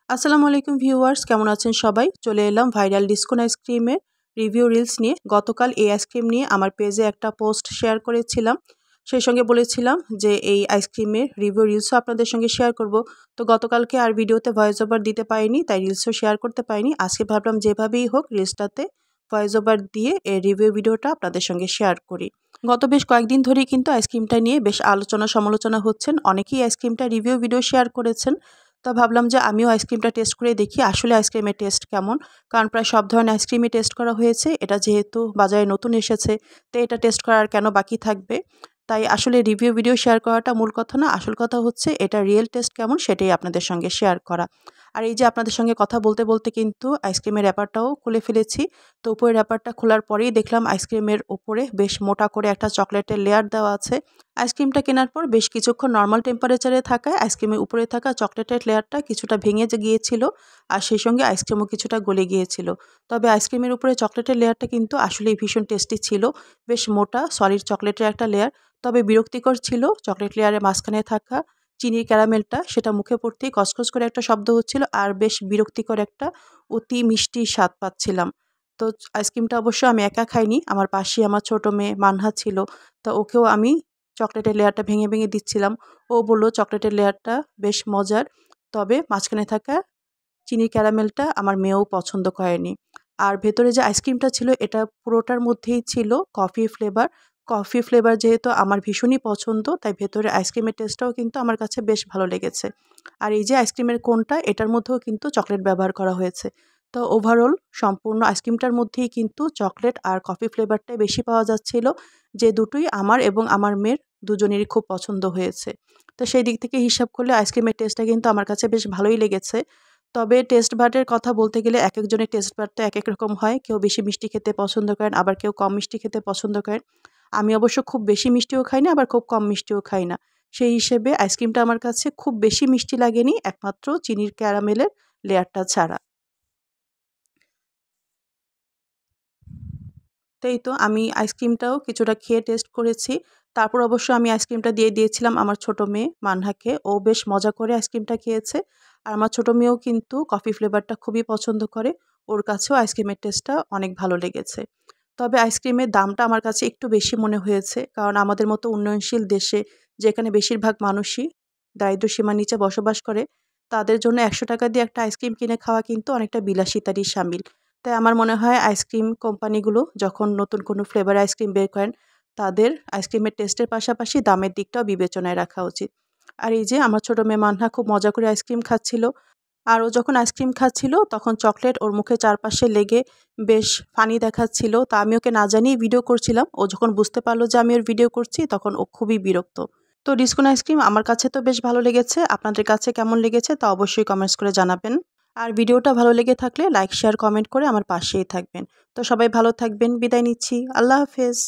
আসসালামু আলাইকুম ভিউয়ার্স, কেমন আছেন সবাই? চলে এলাম ভাইরাল ডিসকোন আইসক্রিমের রিভিউ রিলস নিয়ে। গতকাল এই আইসক্রিম নিয়ে আমার পেজে একটা পোস্ট শেয়ার করেছিলাম। সেই সঙ্গে বলেছিলাম যে এই আইসক্রিমের রিভিউ রিলসও আপনাদের সঙ্গে শেয়ার করব। তো গতকালকে আর ভিডিওতে ভয়েস ওভার দিতে পারিনি, তাই রিলসও শেয়ার করতে পারিনি। আজকে ভাবলাম যেভাবেই হোক রিলসটাতে ভয়েস ওভার দিয়ে এই রিভিউ ভিডিওটা আপনাদের সঙ্গে শেয়ার করি। গত বেশ কয়েকদিন ধরেই কিন্তু আইসক্রিমটা নিয়ে বেশ আলোচনা সমালোচনা হচ্ছেন। অনেকেই আইসক্রিমটা রিভিউ ভিডিও শেয়ার করেছেন। তো ভাবলাম যে আমিও আইসক্রিমটা টেস্ট করে দেখি আসলে আইসক্রিমের টেস্ট কেমন। কারণ প্রায় সব ধরনের আইসক্রিমই টেস্ট করা হয়েছে। এটা যেহেতু বাজারে নতুন এসেছে, তো এটা টেস্ট করার কেন বাকি থাকবে? তাই আসলে রিভিউ ভিডিও শেয়ার করাটা মূল কথা না। আসল কথা হচ্ছে এটা রিয়েল টেস্ট কেমন সেটাই আপনাদের সঙ্গে শেয়ার করা। আর এই যে আপনাদের সঙ্গে কথা বলতে, বলতে কিন্তু আইসক্রিমের র্যাপারটাও খুলে ফেলেছি। তো উপরের র্যাপারটা খোলার পরেই দেখলাম আইসক্রিমের উপরে বেশ মোটা করে একটা চকলেটের লেয়ার দেওয়া আছে। আইসক্রিমটা কেনার পর বেশ কিছুক্ষণ নরমাল টেম্পারেচারে থাকায় আইসক্রিমের উপরে থাকা চকলেটের লেয়ারটা কিছুটা ভেঙে গিয়েছিল, আর সেই সঙ্গে আইসক্রিমও কিছুটা গলে গিয়েছিল। তবে আইসক্রিমের উপরে চকলেটের লেয়ারটা কিন্তু আসলেই ভীষণ টেস্টি ছিল। বেশ মোটা সলিড চকলেটের একটা লেয়ার। তবে বিরক্তিকর ছিল চকলেট লেয়ারের মাঝখানে থাকা চিনির ক্যারামেলটা, সেটা মুখে পড়তেই কসকস করে একটা শব্দ হচ্ছিল, আর বেশ বিরক্তিকর একটা অতি মিষ্টি স্বাদ পাচ্ছিলাম। তো আইসক্রিমটা অবশ্য আমি একা খাইনি, আমার পাশেই আমার ছোট মেয়ে মানহা ছিল। তো ওকেও আমি চকলেটের লেয়ারটা ভেঙে, ভেঙে দিচ্ছিলাম। ও বলল চকলেটের লেয়ারটা বেশ মজার। তবে মাঝখানে থাকা চিনির ক্যারামেলটা আমার মেয়েও পছন্দ করেনি। আর ভেতরে যে আইসক্রিমটা ছিল এটা পুরোটার মধ্যেই ছিল কফি ফ্লেভার। কফি ফ্লেভার যেহেতু আমার ভীষণই পছন্দ, তাই ভেতরে আইসক্রিমের টেস্টটাও কিন্তু আমার কাছে বেশ ভালো লেগেছে। আর এই যে আইসক্রিমের কোনটা, এটার মধ্যেও কিন্তু চকলেট ব্যবহার করা হয়েছে। তো ওভারঅল সম্পূর্ণ আইসক্রিমটার মধ্যেই কিন্তু চকলেট আর কফি ফ্লেভারটাই বেশি পাওয়া যাচ্ছিল, যে দুটোই আমার এবং আমার মেয়ের দুজনেরই খুব পছন্দ হয়েছে। তো সেই দিক থেকে হিসাব করলে আইসক্রিমের টেস্টটা কিন্তু আমার কাছে বেশ ভালোই লেগেছে। তবে টেস্ট বাডের কথা বলতে গেলে একেকজনের টেস্ট বাডটা একেক রকম হয়। কেউ বেশি মিষ্টি খেতে পছন্দ করেন, আবার কেউ কম মিষ্টি খেতে পছন্দ করেন। আমি অবশ্য খুব বেশি মিষ্টিও খাই না, আবার খুব কম মিষ্টিও খাই না। সেই হিসেবে আইসক্রিমটা আমার কাছে খুব বেশি মিষ্টি লাগেনি, একমাত্র চিনির ক্যারামেলের লেয়ারটা ছাড়া। তো এই তো আমি আইসক্রিমটাও কিছুটা খেয়ে টেস্ট করেছি। তারপর অবশ্য আমি আইসক্রিমটা দিয়ে দিয়েছিলাম আমার ছোট মেয়ে মানহাকে। ও বেশ মজা করে আইসক্রিমটা খেয়েছে। আর আমার ছোট মেয়েও কিন্তু কফি ফ্লেভারটা খুবই পছন্দ করে। ওর কাছেও আইসক্রিমের টেস্টটা অনেক ভালো লেগেছে। তবে আইসক্রিমের দামটা আমার কাছে একটু বেশি মনে হয়েছে। কারণ আমাদের মতো উন্নয়নশীল দেশে, যেখানে বেশিরভাগ মানুষই দারিদ্র্যসীমার নিচে বসবাস করে, তাদের জন্য ৳১০০ দিয়ে একটা আইসক্রিম কিনে খাওয়া কিন্তু অনেকটা বিলাসিতারই শামিল। তাই আমার মনে হয় আইসক্রিম কোম্পানিগুলো যখন নতুন কোনো ফ্লেভার আইসক্রিম বের করেন, তাদের আইসক্রিমের টেস্টের পাশাপাশি দামের দিকটাও বিবেচনায় রাখা উচিত। আর এই যে আমার ছোট মেয়ে মানহা খুব মজা করে আইসক্রিম খাচ্ছিল। আর ও যখন আইসক্রিম খাচ্ছিল তখন চকলেট ওর মুখের চারপাশে লেগে বেশ ফানি দেখাচ্ছিল। তা আমি ওকে না জানিয়েই ভিডিও করছিলাম। ও যখন বুঝতে পারল যে আমি ওর ভিডিও করছি তখন ও খুবই বিরক্ত। তো ডিসকোন আইসক্রিম আমার কাছে তো বেশ ভালো লেগেছে। আপনাদের কাছে কেমন লেগেছে তা অবশ্যই কমেন্টস করে জানাবেন। আর ভিডিওটা ভালো লেগে থাকলে লাইক, শেয়ার, কমেন্ট করে আমার পাশেই থাকবেন। তো সবাই ভালো থাকবেন। বিদায় নিচ্ছি। আল্লাহ হাফেজ।